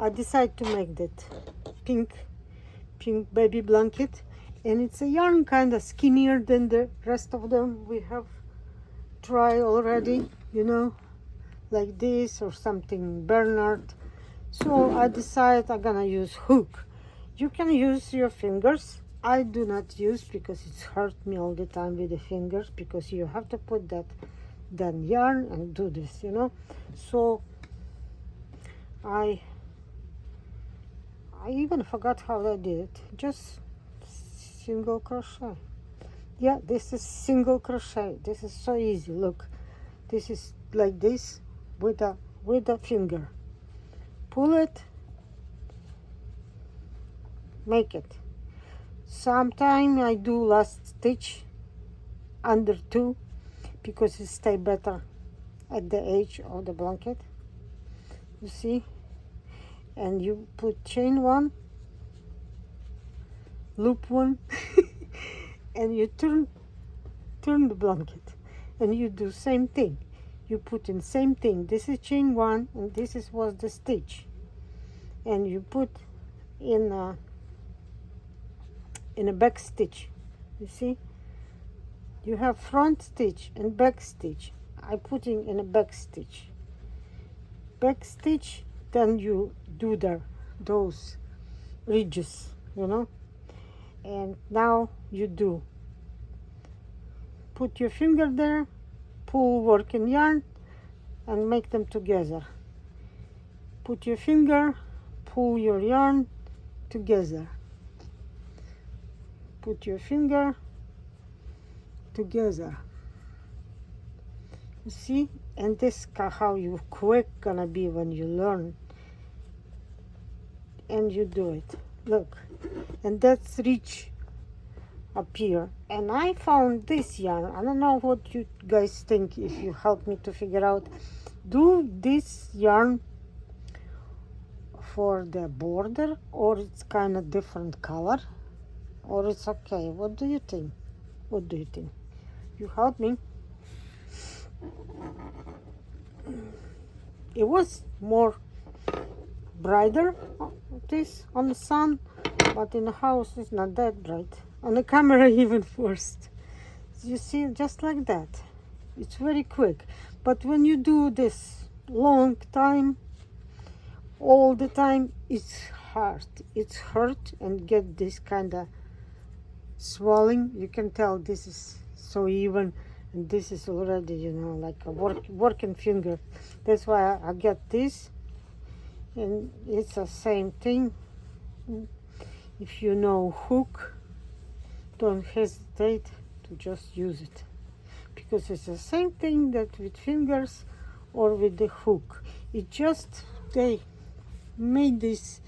I decided to make that pink baby blanket, and it's a yarn kind of skinnier than the rest of them we have tried already, you know, like this or something Bernard. So I decided I'm gonna use hook. You can use your fingers. I do not use because it's hurt me all the time with the fingers, because you have to put that then yarn and do this, you know. So I even forgot how I did it. Just single crochet. Yeah, this is single crochet. This is so easy. Look, this is like this with a finger. Pull it, make it. Sometime I do last stitch under 2 because it stay better at the edge of the blanket. You see? And you put chain 1, loop 1, and you turn the blanket, and you do same thing. You put in same thing. This is chain 1, and this was the stitch, and you put in a back stitch. You see, you have front stitch and back stitch. I put in a back stitch. Back stitch. Then you do those ridges, you know. And now you do. Put your finger there, pull working yarn, and make them together. Put your finger, pull your yarn together. Put your finger together. You see? And this is how you quick gonna be when you learn. And you do it. Look. And that's reach up here. And I found this yarn. I don't know what you guys think, if you help me to figure out. Do this yarn for the border, or it's kind of different color, or it's okay? What do you think? What do you think? You help me. It was more brighter, this on the sun, but in the house it's not that bright. On the camera even worse. You see, just like that. It's very quick. But when you do this long time, all the time, it's hard. It's hurt and get this kind of swelling. You can tell this is so even, and this is already, you know, like a working finger. That's why I get this, and it's the same thing. If you know hook, don't hesitate to just use it, because it's the same thing that with fingers or with the hook. It just they made this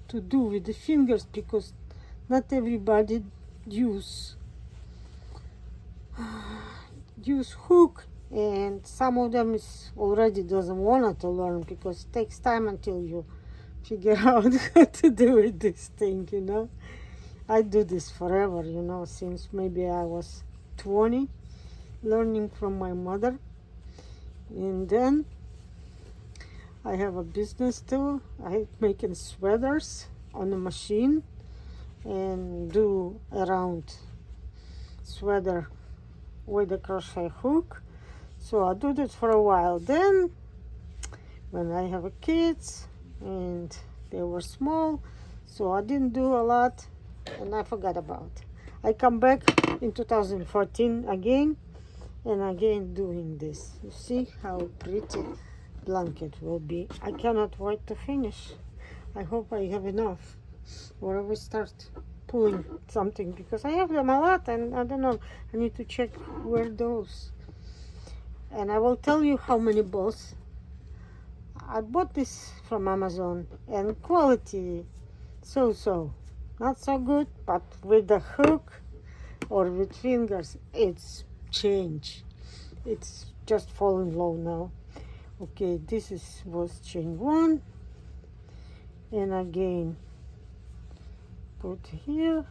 to do with the fingers because not everybody use hook, and some of them is already doesn't want to learn because it takes time until you figure out how to do with this thing, you know. I do this forever, you know, since maybe I was 20, learning from my mother. And then I have a business too. I making sweaters on the machine and do around sweater with a crochet hook. So I do that for a while. Then when I have a kids and they were small, so I didn't do a lot and I forgot about. I come back in 2014 again and again doing this. You see how pretty blanket will be. I cannot wait to finish. I hope I have enough, or I will start pulling something because I have them a lot and I don't know. I need to check where those. And I will tell you how many balls. I bought this from Amazon and quality so not so good, but with the hook or with fingers it's change. It's just falling low now. Okay, this was chain 1, and again put here.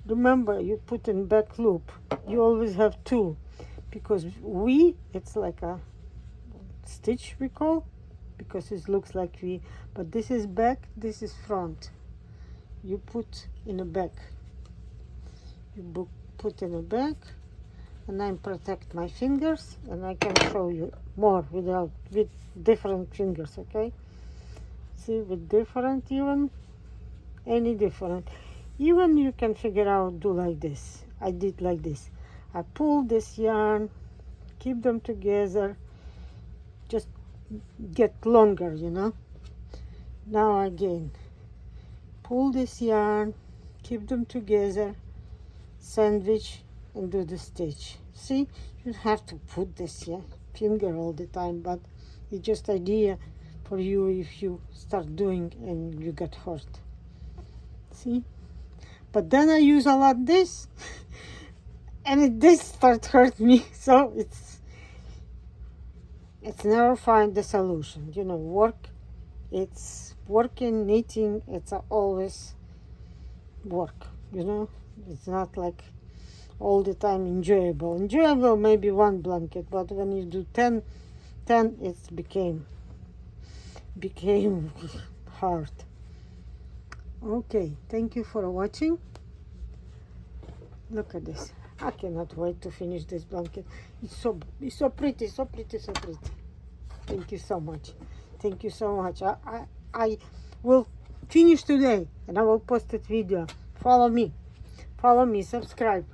Remember, you put in back loop. You always have 2 because it's like a stitch we call. because it looks like V, but this is back, this is front. You put in the back. You put in the back, and I protect my fingers, and I can show you more with different fingers, okay? See, with different, even any different, even you can figure out, do like this. I did like this. I pull this yarn, keep them together, just get longer, you know. Now again, pull this yarn, keep them together, sandwich, and do the stitch. See, you have to put this finger all the time, but it's just idea for you if you start doing and you get hurt. See, but then I use a lot this and this start hurt me, so it's never find the solution, you know. It's working, knitting, it's always work, you know. It's not like all the time enjoyable maybe one blanket, but when you do 10 it became hard. Okay, thank you for watching. Look at this. I cannot wait to finish this blanket. It's so pretty, so pretty, so pretty. Thank you so much. Thank you so much. I will finish today and I will post that video. Follow me, subscribe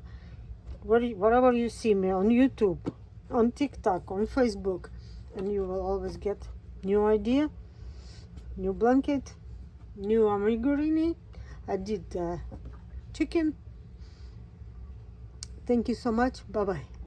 wherever you see me, on YouTube, on TikTok, on Facebook, and you will always get new idea, new blanket, new amigurini. I did chicken. Thank you so much. Bye bye.